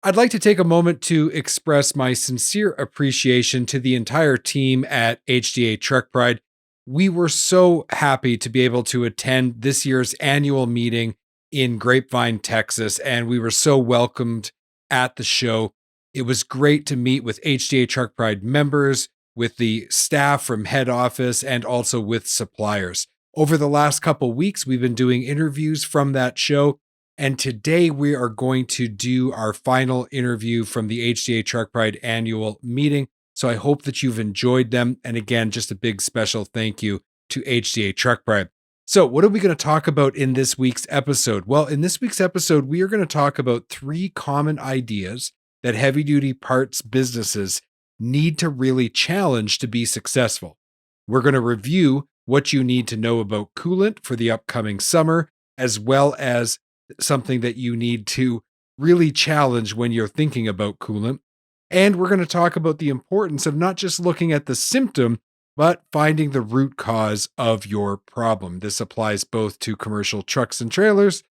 I'd like to take a moment to express my sincere appreciation to the entire team at HDA Truck Pride. We were so happy to be able to attend this year's annual meeting in Grapevine, Texas, and we were so welcomed at the show. It was great to meet with HDA Truck Pride members, with the staff from head office, and also with suppliers. Over the last couple weeks, we've been doing interviews from that show. And today we are going to do our final interview from the HDA Truck Pride annual meeting. So I hope that you've enjoyed them. And again, just a big special thank you to HDA Truck Pride. So what are we going to talk about in this week's episode? Well, in this week's episode, we are going to talk about 3 common ideas that heavy-duty parts businesses need to really challenge to be successful. We're going to review what you need to know about coolant for the upcoming summer, as well as something that you need to really challenge when you're thinking about coolant. And we're going to talk about the importance of not just looking at the symptom, but finding the root cause of your problem. This applies both to commercial trucks and trailers,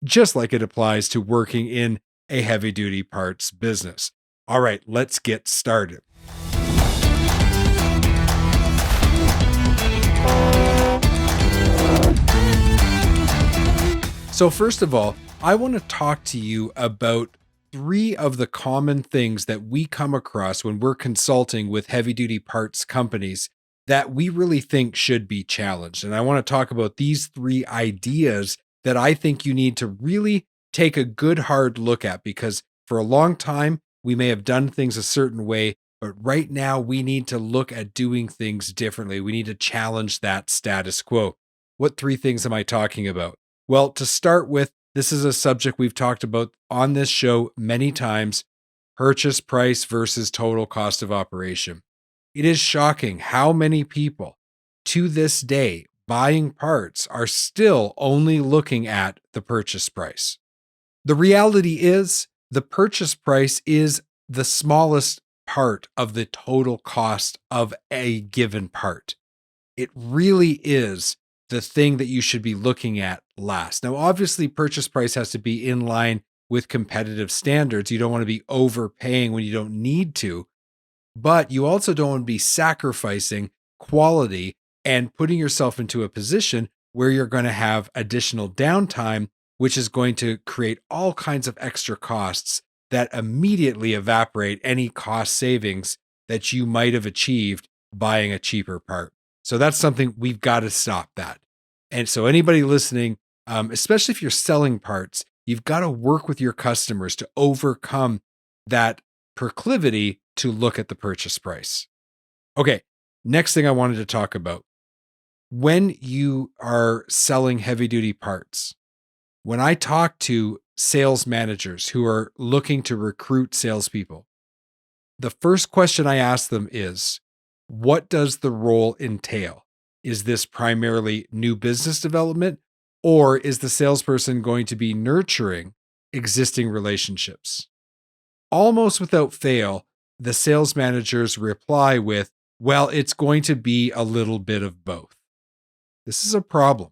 just like it applies to working in a heavy-duty parts business. All right, let's get started. So first of all, I want to talk to you about 3 of the common things that we come across when we're consulting with heavy-duty parts companies that we really think should be challenged. And I want to talk about these 3 ideas that I think you need to really take a good hard look at, because for a long time, we may have done things a certain way, but right now we need to look at doing things differently. We need to challenge that status quo. What 3 things am I talking about? Well, to start with, this is a subject we've talked about on this show many times: purchase price versus total cost of operation. It is shocking how many people to this day buying parts are still only looking at the purchase price. The reality is the purchase price is the smallest part of the total cost of a given part. It really is the thing that you should be looking at last. Now, obviously, purchase price has to be in line with competitive standards. You don't want to be overpaying when you don't need to, but you also don't want to be sacrificing quality and putting yourself into a position where you're going to have additional downtime, which is going to create all kinds of extra costs that immediately evaporate any cost savings that you might have achieved buying a cheaper part. So that's something we've got to stop that. And so anybody listening, especially if you're selling parts, you've got to work with your customers to overcome that proclivity to look at the purchase price. Okay, next thing I wanted to talk about. When you are selling heavy-duty parts, when I talk to sales managers who are looking to recruit salespeople, the first question I ask them is, what does the role entail? Is this primarily new business development, or is the salesperson going to be nurturing existing relationships? Almost without fail, the sales managers reply with, well, it's going to be a little bit of both. This is a problem.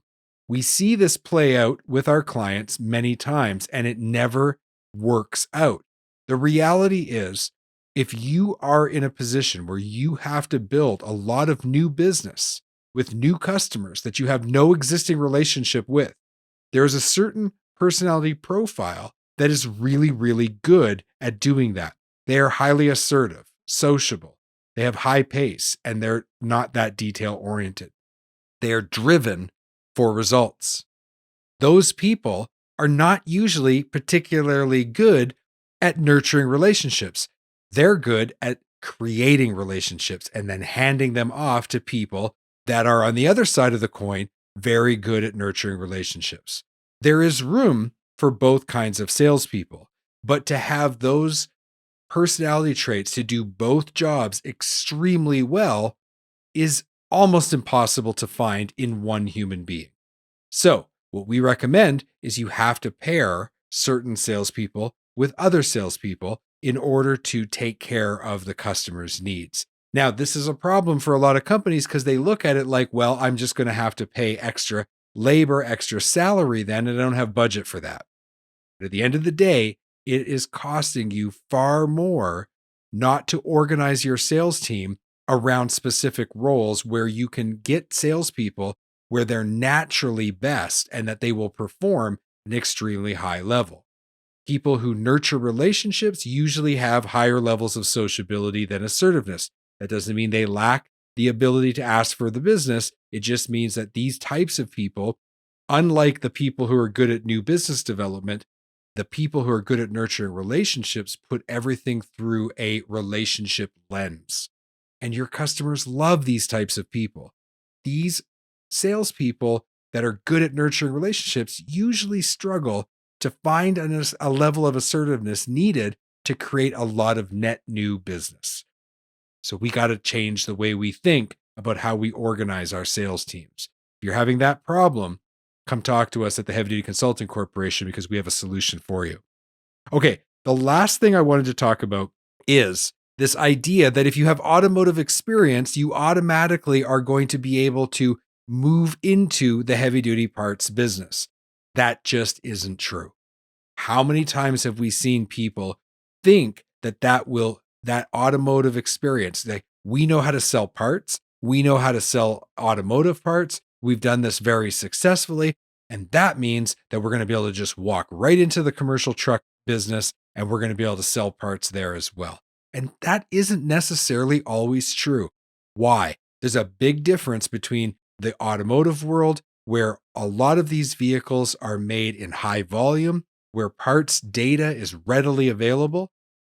We see this play out with our clients many times, and it never works out. The reality is, if you are in a position where you have to build a lot of new business with new customers that you have no existing relationship with, there's a certain personality profile that is really, really good at doing that. They are highly assertive, sociable, they have high pace, and they're not that detail oriented. They are driven for results. Those people are not usually particularly good at nurturing relationships. They're good at creating relationships and then handing them off to people that are on the other side of the coin, very good at nurturing relationships. There is room for both kinds of salespeople, but to have those personality traits to do both jobs extremely well is almost impossible to find in one human being. So what we recommend is you have to pair certain salespeople with other salespeople in order to take care of the customer's needs. Now, this is a problem for a lot of companies because they look at it like, well, I'm just going to have to pay extra labor, extra salary then, and I don't have budget for that. But at the end of the day, it is costing you far more not to organize your sales team around specific roles where you can get salespeople where they're naturally best and that they will perform an extremely high level. People who nurture relationships usually have higher levels of sociability than assertiveness. That doesn't mean they lack the ability to ask for the business. It just means that these types of people, unlike the people who are good at new business development, the people who are good at nurturing relationships put everything through a relationship lens. And your customers love these types of people. These salespeople that are good at nurturing relationships usually struggle to find a level of assertiveness needed to create a lot of net new business. So we got to change the way we think about how we organize our sales teams. If you're having that problem, come talk to us at the Heavy Duty Consulting Corporation because we have a solution for you. Okay, the last thing I wanted to talk about is this idea that if you have automotive experience, you automatically are going to be able to move into the heavy duty parts business. That just isn't true. How many times have we seen people think that automotive experience, like we know how to sell parts, we know how to sell automotive parts, we've done this very successfully, and that means that we're going to be able to just walk right into the commercial truck business and we're going to be able to sell parts there as well. And that isn't necessarily always true. Why? There's a big difference between the automotive world, where a lot of these vehicles are made in high volume, where parts data is readily available,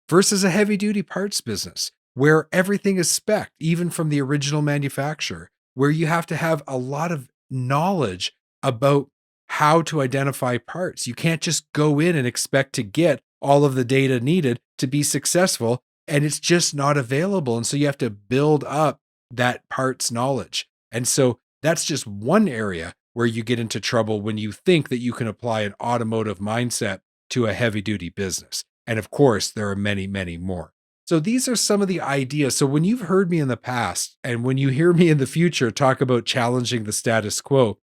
versus a heavy duty parts business, where everything is spec'd, even from the original manufacturer, where you have to have a lot of knowledge about how to identify parts. You can't just go in and expect to get all of the data needed to be successful, and it's just not available. And so you have to build up that parts knowledge. And so that's just one area where you get into trouble when you think that you can apply an automotive mindset to a heavy duty business. And of course, there are many, many more. So these are some of the ideas. So when you've heard me in the past and when you hear me in the future talk about challenging the status quo,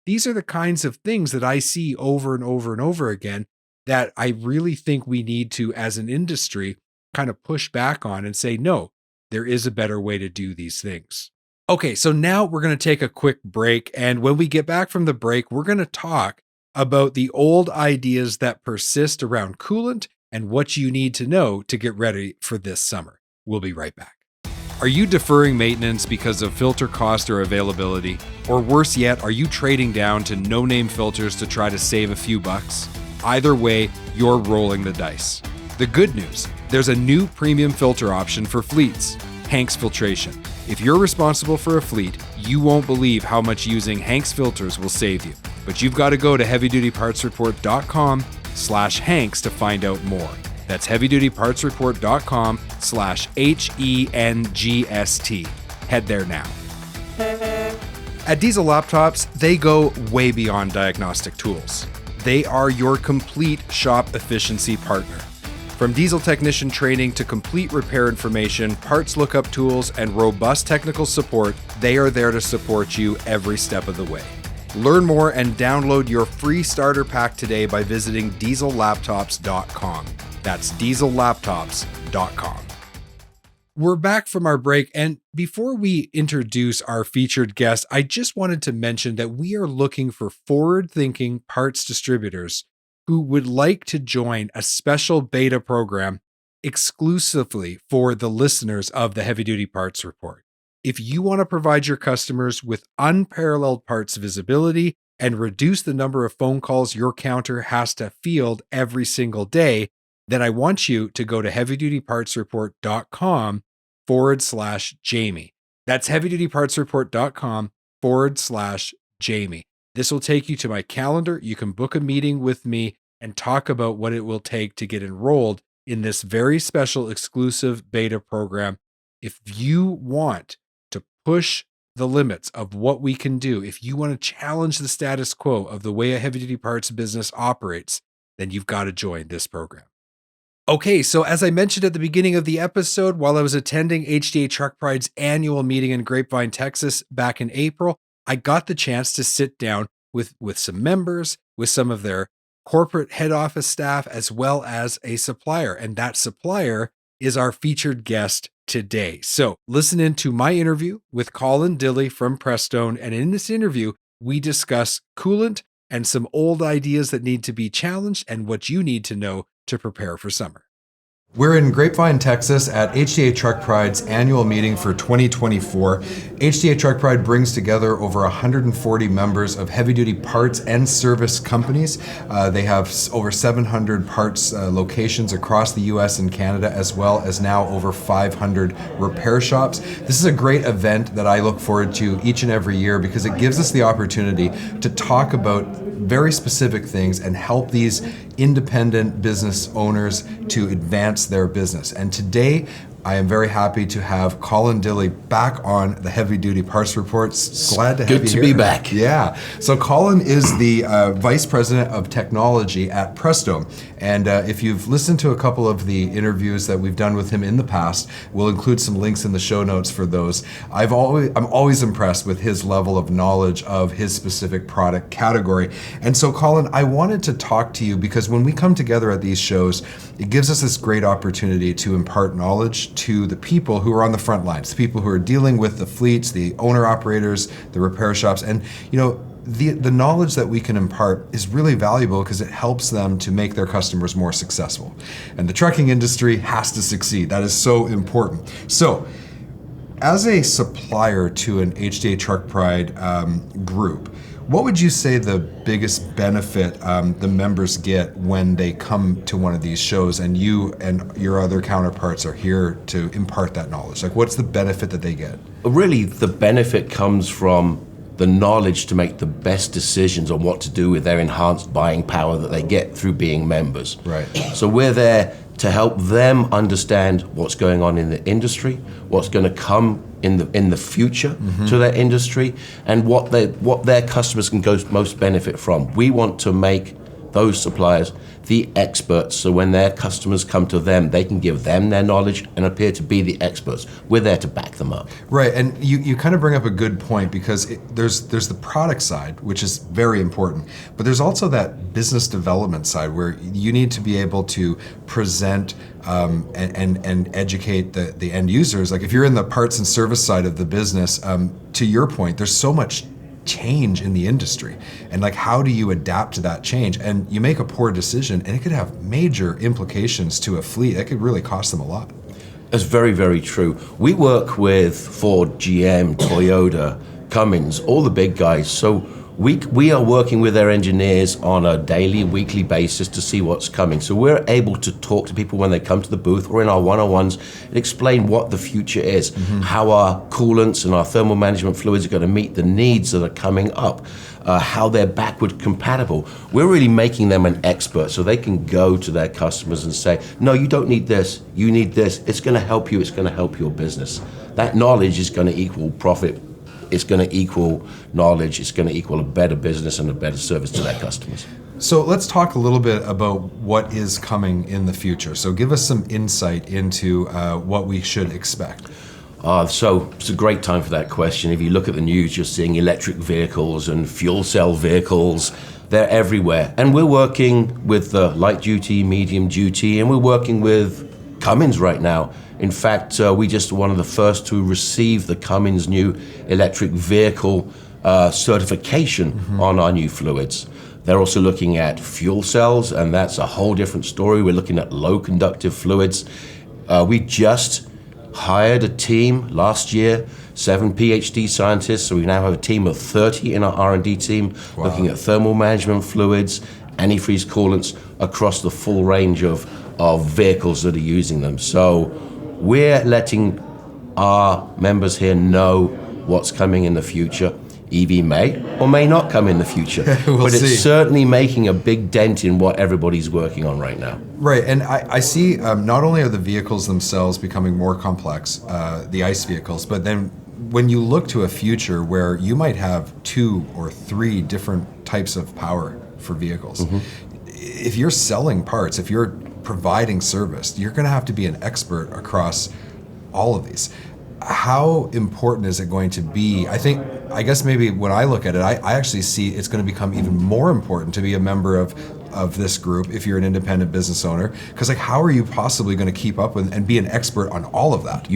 these are the kinds of things that I see over and over and over again that I really think we need to, as an industry, kind of push back on and say, no, there is a better way to do these things. Okay, so now we're going to take a quick break. And when we get back from the break, we're going to talk about the old ideas that persist around coolant and what you need to know to get ready for this summer. We'll be right back. Are you deferring maintenance because of filter cost or availability? Or worse yet, are you trading down to no-name filters to try to save a few bucks? Either way, you're rolling the dice. The good news, there's a new premium filter option for fleets, Hanks Filtration. If you're responsible for a fleet, you won't believe how much using Hanks filters will save you. But you've got to go to heavydutypartsreport.com/Hanks to find out more. That's heavydutypartsreport.com/HENGST. Head there now. At Diesel Laptops, they go way beyond diagnostic tools. They are your complete shop efficiency partner. From diesel technician training to complete repair information, parts lookup tools, and robust technical support, they are there to support you every step of the way. Learn more and download your free starter pack today by visiting diesellaptops.com. That's diesellaptops.com. We're back from our break, and before we introduce our featured guest, I just wanted to mention that we are looking for forward-thinking parts distributors who would like to join a special beta program exclusively for the listeners of the Heavy Duty Parts Report. If you want to provide your customers with unparalleled parts visibility and reduce the number of phone calls your counter has to field every single day, then I want you to go to heavydutypartsreport.com/Jamie. That's heavydutypartsreport.com/Jamie. This will take you to my calendar. You can book a meeting with me and talk about what it will take to get enrolled in this very special exclusive beta program. If you want to push the limits of what we can do, if you want to challenge the status quo of the way a heavy duty parts business operates, then you've got to join this program. Okay, so as I mentioned at the beginning of the episode, while I was attending HDA Truck Pride's annual meeting in Grapevine, Texas back in April, I got the chance to sit down with some members, with some of their corporate head office staff, as well as a supplier. And that supplier is our featured guest today. So listen into my interview with Colin Dilley from Prestone. And in this interview, we discuss coolant and some old ideas that need to be challenged and what you need to know to prepare for summer. We're in Grapevine, Texas at HDA Truck Pride's annual meeting for 2024. HDA Truck Pride brings together over 140 members of heavy-duty parts and service companies. They have over 700 parts locations across the US and Canada, as well as now over 500 repair shops. This is a great event that I look forward to each and every year because it gives us the opportunity to talk about very specific things and help these independent business owners to advance their business. And today, I am very happy to have Colin Dilley back on the Heavy Duty Parts Reports. Glad to have you here. Good to be back. Yeah. So Colin is the Vice President of Technology at Prestone. And if you've listened to a couple of the interviews that we've done with him in the past, we'll include some links in the show notes for those. I'm always impressed with his level of knowledge of his specific product category. And so Colin, I wanted to talk to you because when we come together at these shows, it gives us this great opportunity to impart knowledge to the people who are on the front lines, the people who are dealing with the fleets, the owner operators, the repair shops. And the knowledge that we can impart is really valuable because it helps them to make their customers more successful. And the trucking industry has to succeed. That is so important. So as a supplier to an HDA Truck Pride group, what would you say the biggest benefit the members get when they come to one of these shows and you and your other counterparts are here to impart that knowledge? Like, what's the benefit that they get? Really, the benefit comes from the knowledge to make the best decisions on what to do with their enhanced buying power that they get through being members. Right. So we're there to help them understand what's going on in the industry, what's going to come in the future to their industry, and what their customers can most benefit from. We want to make those suppliers the experts, so when their customers come to them, they can give them their knowledge and appear to be the experts. We're there to back them up. Right, and you kind of bring up a good point because there's the product side, which is very important, but there's also that business development side where you need to be able to present and educate the end users. Like if you're in the parts and service side of the business, to your point, there's so much change in the industry, and like how do you adapt to that change? And you make a poor decision and it could have major implications to a fleet. That could really cost them a lot. That's very, very true. We work with Ford, GM, Toyota, Cummins, all the big guys. So we are working with their engineers on a daily, weekly basis to see what's coming. So we're able to talk to people when they come to the booth or in our one-on-ones and explain what the future is, how our coolants and our thermal management fluids are going to meet the needs that are coming up, how they're backward compatible. We're really making them an expert so they can go to their customers and say, no, you don't need this, you need this. It's going to help you, it's going to help your business. That knowledge is going to equal profit. It's going to equal knowledge, it's going to equal a better business and a better service to their customers. So let's talk a little bit about what is coming in the future. So give us some insight into what we should expect. So it's a great time for that question. If you look at the news, you're seeing electric vehicles and fuel cell vehicles. They're everywhere. And we're working with the light duty, medium duty, and we're working with Cummins right now. In fact, we just one of the first to receive the Cummins new electric vehicle certification on our new fluids. They're also looking at fuel cells, and that's a whole different story. We're looking at low conductive fluids. We just hired a team last year, 7 PhD scientists, so we now have a team of 30 in our R&D team, looking at thermal management fluids, antifreeze coolants across the full range of vehicles that are using them. So we're letting our members here know what's coming in the future. EV may or may not come in the future, but it's certainly making a big dent in what everybody's working on right now. Right, and I see not only are the vehicles themselves becoming more complex, the ICE vehicles, but then when you look to a future where you might have 2 or 3 different types of power for vehicles, if you're selling parts, if you're providing service, you're going to have to be an expert across all of these. How important is it going to be? I guess maybe when I look at it, I actually see it's going to become even more important to be a member of of this group if you're an independent business owner? Because like, how are you possibly going to keep up with and be an expert on all of that?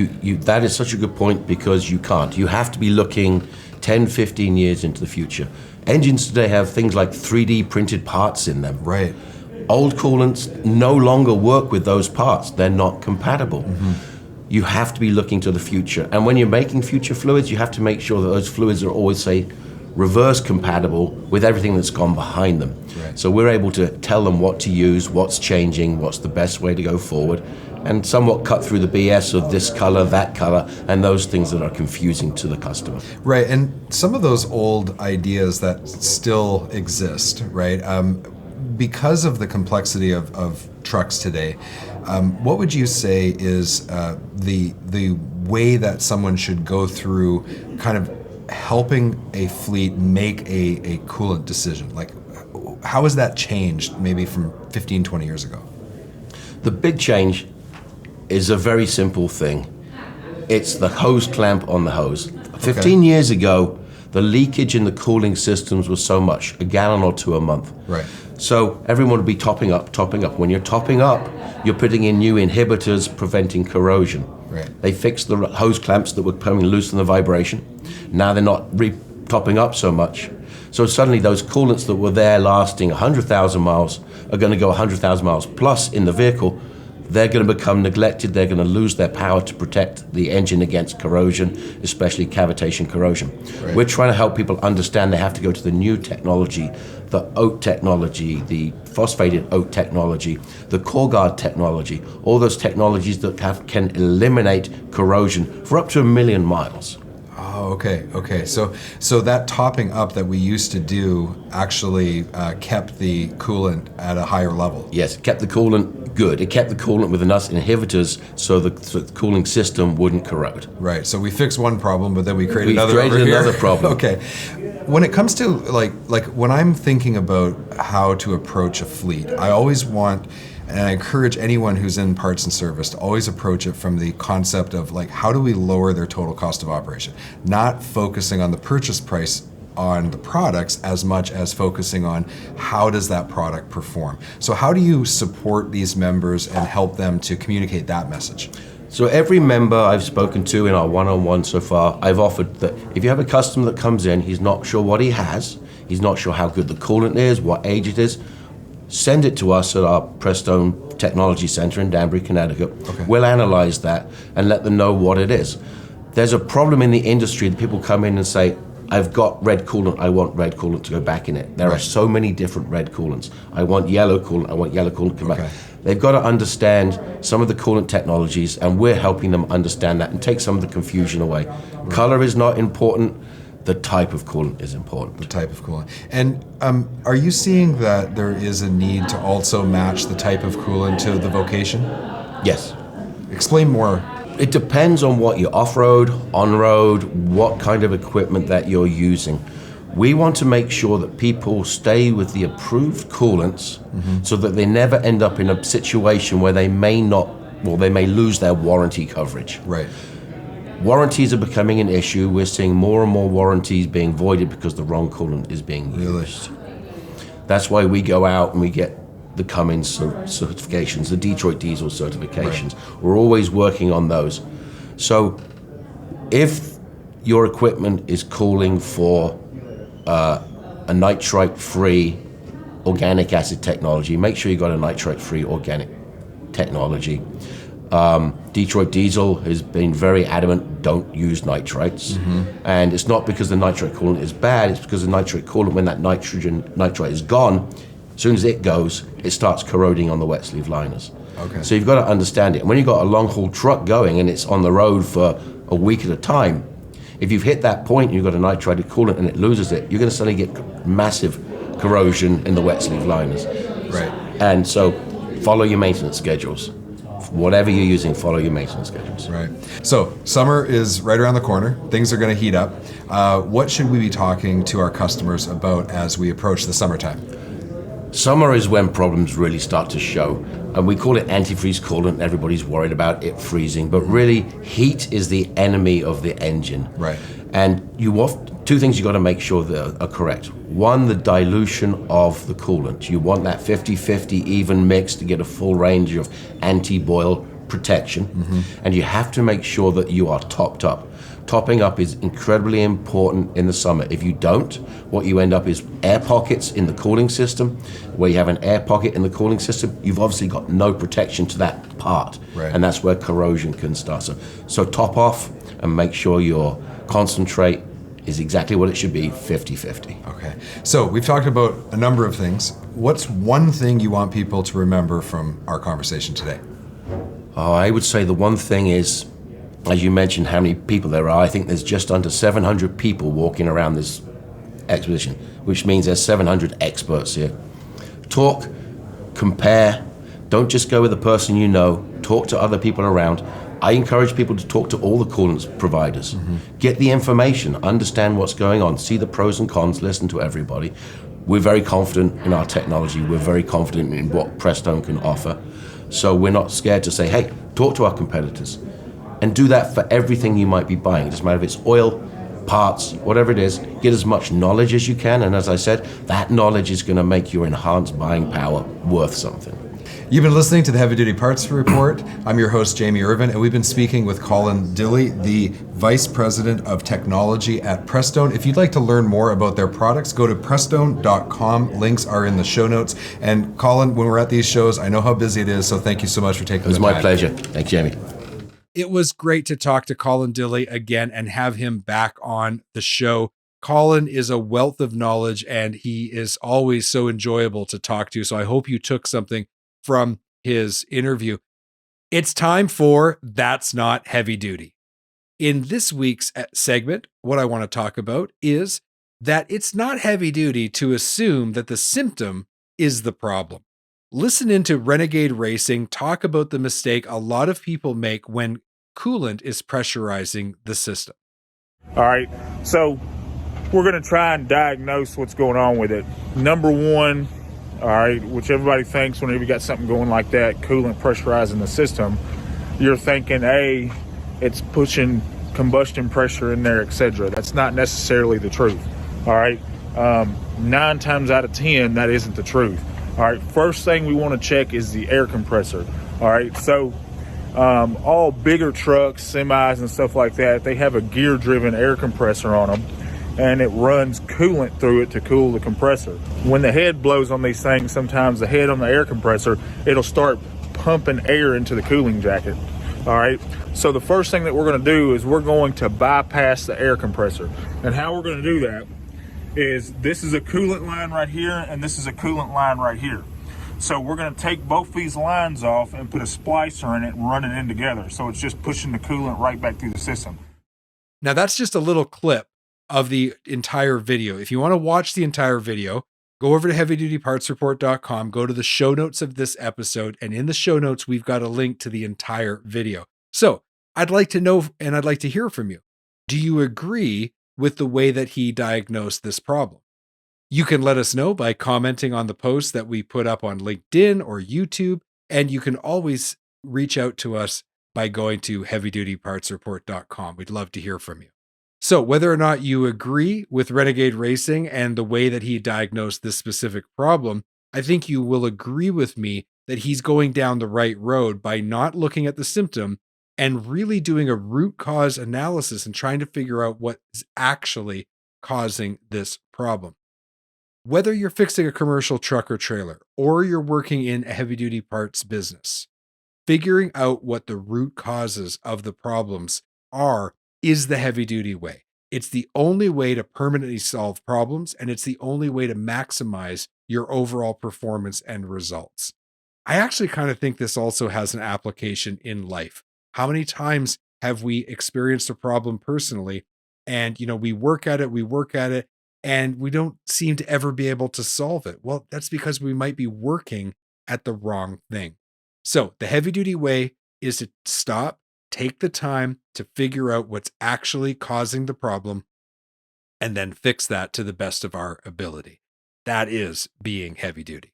That is such a good point, because you can't. You have to be looking 10, 15 years into the future. Engines today have things like 3D printed parts in them. Right. Old coolants no longer work with those parts. They're not compatible. Mm-hmm. You have to be looking to the future. And when you're making future fluids, you have to make sure that those fluids are always, say, reverse compatible with everything that's gone behind them. Right. So we're able to tell them what to use, what's changing, what's the best way to go forward, and somewhat cut through the BS of this color, that color, and those things that are confusing to the customer. Right, and some of those old ideas that still exist, right? Because of the complexity of trucks today, what would you say is the way that someone should go through kind of helping a fleet make a coolant decision? Like, how has that changed maybe from 15, 20 years ago? The big change is a very simple thing. It's the hose clamp on the hose. 15 years ago, the leakage in the cooling systems was so much, a gallon or two a month. Right. So everyone would be topping up. When you're topping up, you're putting in new inhibitors preventing corrosion. Right. They fixed the hose clamps that were coming loose from the vibration. Now they're not topping up so much. So suddenly those coolants that were there lasting 100,000 miles are going to go 100,000 miles plus in the vehicle. They're going to become neglected. They're going to lose their power to protect the engine against corrosion, especially cavitation corrosion. Right. We're trying to help people understand they have to go to the new technology, the oat technology, the phosphated oat technology, the CoreGuard technology, all those technologies that can eliminate corrosion for up to 1 million miles. Oh, okay. So that topping up that we used to do actually kept the coolant at a higher level. Yes, it kept the coolant good. It kept the coolant with enough inhibitors so the cooling system wouldn't corrode. Right. So we fixed one problem, but then we created another. Problem. Okay. When it comes to like when I'm thinking about how to approach a fleet, I always want. And I encourage anyone who's in parts and service to always approach it from the concept of like, how do we lower their total cost of operation? Not focusing on the purchase price on the products as much as focusing on how does that product perform. So how do you support these members and help them to communicate that message? So every member I've spoken to in our one-on-one so far, I've offered that if you have a customer that comes in, he's not sure what he has, he's not sure how good the coolant is, what age it is, send it to us at our Prestone Technology Center in Danbury, Connecticut. Okay. We'll analyze that and let them know what it is. There's a problem in the industry that people come in and say, I've got red coolant, I want red coolant to go back in it. There are so many different red coolants. I want yellow coolant to come back. They've got to understand some of the coolant technologies, and we're helping them understand that and take some of the confusion away. Right. Color is not important. The type of coolant is important. The type of coolant. And are you seeing that there is a need to also match the type of coolant to the vocation? Yes. Explain more. It depends on what you off-road, on-road, what kind of equipment that you're using. We want to make sure that people stay with the approved coolants so that they never end up in a situation where they may lose their warranty coverage. Right. Warranties are becoming an issue. We're seeing more and more warranties being voided because the wrong coolant is being used. That's why we go out and we get the Cummins certifications, the Detroit diesel certifications. Right. We're always working on those. So if your equipment is calling for a nitrite-free organic acid technology, make sure you've got a nitrite-free organic technology. Detroit Diesel has been very adamant, don't use nitrites. And it's not because the nitrate coolant is bad, it's because the nitrate coolant, when that nitrite is gone, as soon as it goes, it starts corroding on the wet sleeve liners. Okay. So you've got to understand it. And when you've got a long haul truck going and it's on the road for a week at a time, if you've hit that point and you've got a nitrated coolant and it loses it, you're going to suddenly get massive corrosion in the wet sleeve liners. Right. And so follow your maintenance schedules. Whatever you're using, follow your maintenance schedules. Right. So summer is right around the corner. Things are going to heat up. What should we be talking to our customers about as we approach the summertime? Summer is when problems really start to show. And we call it antifreeze coolant. Everybody's worried about it freezing. But really, heat is the enemy of the engine. Right. And you often, Two things you got to make sure that are correct. One, the dilution of the coolant. You want that 50-50 even mix to get a full range of anti-boil protection. And you have to make sure that you are topped up. Topping up is incredibly important in the summer. If you don't, what you end up is air pockets in the cooling system. Where you have an air pocket in the cooling system, you've obviously got no protection to that part. Right. And that's where corrosion can start. So top off and make sure your concentrate is exactly what it should be, 50-50. Okay. So we've talked about a number of things. What's one thing you want people to remember from our conversation today? I would say the one thing is, as you mentioned, how many people there are. I think there's just under 700 people walking around this exposition, which means there's 700 experts here. Talk, compare, don't just go with the person you know, talk to other people around. I encourage people to talk to all the coolants providers. Get the information, understand what's going on, see the pros and cons, listen to everybody. We're very confident in our technology. We're very confident in what Prestone can offer. So we're not scared to say, hey, talk to our competitors. And do that for everything you might be buying. It doesn't matter if it's oil, parts, whatever it is. Get as much knowledge as you can. And as I said, that knowledge is going to make your enhanced buying power worth something. You've been listening to the Heavy Duty Parts Report. I'm your host, Jamie Irvin, and we've been speaking with Colin Dilley, the Vice President of Technology at Prestone. If you'd like to learn more about their products, go to prestone.com. Links are in the show notes. And Colin, when we're at these shows, I know how busy it is, so thank you so much for taking the time. It was my pleasure. Thanks, Jamie. It was great to talk to Colin Dilley again and have him back on the show. Colin is a wealth of knowledge, and he is always so enjoyable to talk to. So I hope you took something from his interview. It's time for That's Not Heavy Duty. In this week's segment, what I want to talk about is that it's not heavy duty to assume that the symptom is the problem. Listen into Renegade Racing talk about the mistake a lot of people make when coolant is pressurizing the system. All right, so we're going to try and diagnose what's going on with it. Number one, all right, which everybody thinks whenever you got something going like that, coolant pressurizing the system, you're thinking, A, it's pushing combustion pressure in there, etc. That's not necessarily the truth. All right, 9 times out of 10, that isn't the truth. All right, first thing we want to check is the air compressor. All right, so all bigger trucks, semis and stuff like that, they have a gear-driven air compressor on them, and it runs coolant through it to cool the compressor. When the head blows on these things, sometimes the head on the air compressor, it'll start pumping air into the cooling jacket. All right, so the first thing that we're going to do is we're going to bypass the air compressor. And how we're going to do that is this is a coolant line right here, and this is a coolant line right here. So we're going to take both these lines off and put a splicer in it and run it in together. So it's just pushing the coolant right back through the system. Now that's just a little clip of the entire video. If you want to watch the entire video, go over to heavydutypartsreport.com, go to the show notes of this episode, and in the show notes, we've got a link to the entire video. So I'd like to know, and I'd like to hear from you. Do you agree with the way that he diagnosed this problem? You can let us know by commenting on the posts that we put up on LinkedIn or YouTube, and you can always reach out to us by going to heavydutypartsreport.com. We'd love to hear from you. So whether or not you agree with Renegade Racing and the way that he diagnosed this specific problem, I think you will agree with me that he's going down the right road by not looking at the symptom and really doing a root cause analysis and trying to figure out what is actually causing this problem. Whether you're fixing a commercial truck or trailer, or you're working in a heavy-duty parts business, figuring out what the root causes of the problems are is the heavy-duty way. It's the only way to permanently solve problems, and it's the only way to maximize your overall performance and results. I actually kind of think this also has an application in life. How many times have we experienced a problem personally, and we work at it, and we don't seem to ever be able to solve it? Well, that's because we might be working at the wrong thing. So the heavy-duty way is to stop, take the time to figure out what's actually causing the problem, and then fix that to the best of our ability. That is being heavy duty.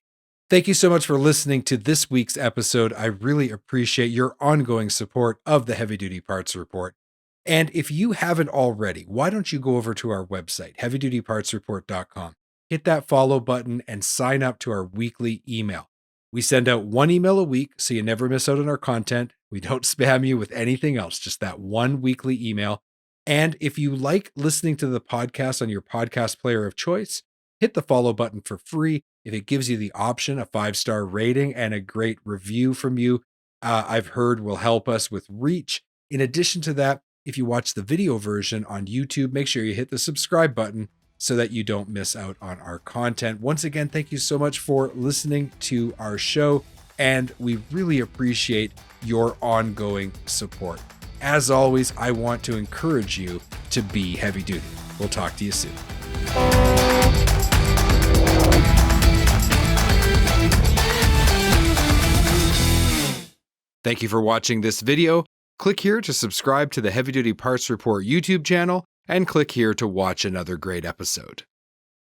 Thank you so much for listening to this week's episode. I really appreciate your ongoing support of the Heavy Duty Parts Report. And if you haven't already, why don't you go over to our website, heavydutypartsreport.com, hit that follow button and sign up to our weekly email. We send out one email a week so you never miss out on our content. We don't spam you with anything else, just that one weekly email. And if you like listening to the podcast on your podcast player of choice, hit the follow button for free. If it gives you the option, a 5-star rating and a great review from you, I've heard will help us with reach. In addition to that, if you watch the video version on YouTube, make sure you hit the subscribe button so that you don't miss out on our content. Once again, thank you so much for listening to our show, and we really appreciate your ongoing support. As always, I want to encourage you to be heavy duty. We'll talk to you soon. Thank you for watching this video. Click here to subscribe to the Heavy Duty Parts Report YouTube channel, and click here to watch another great episode.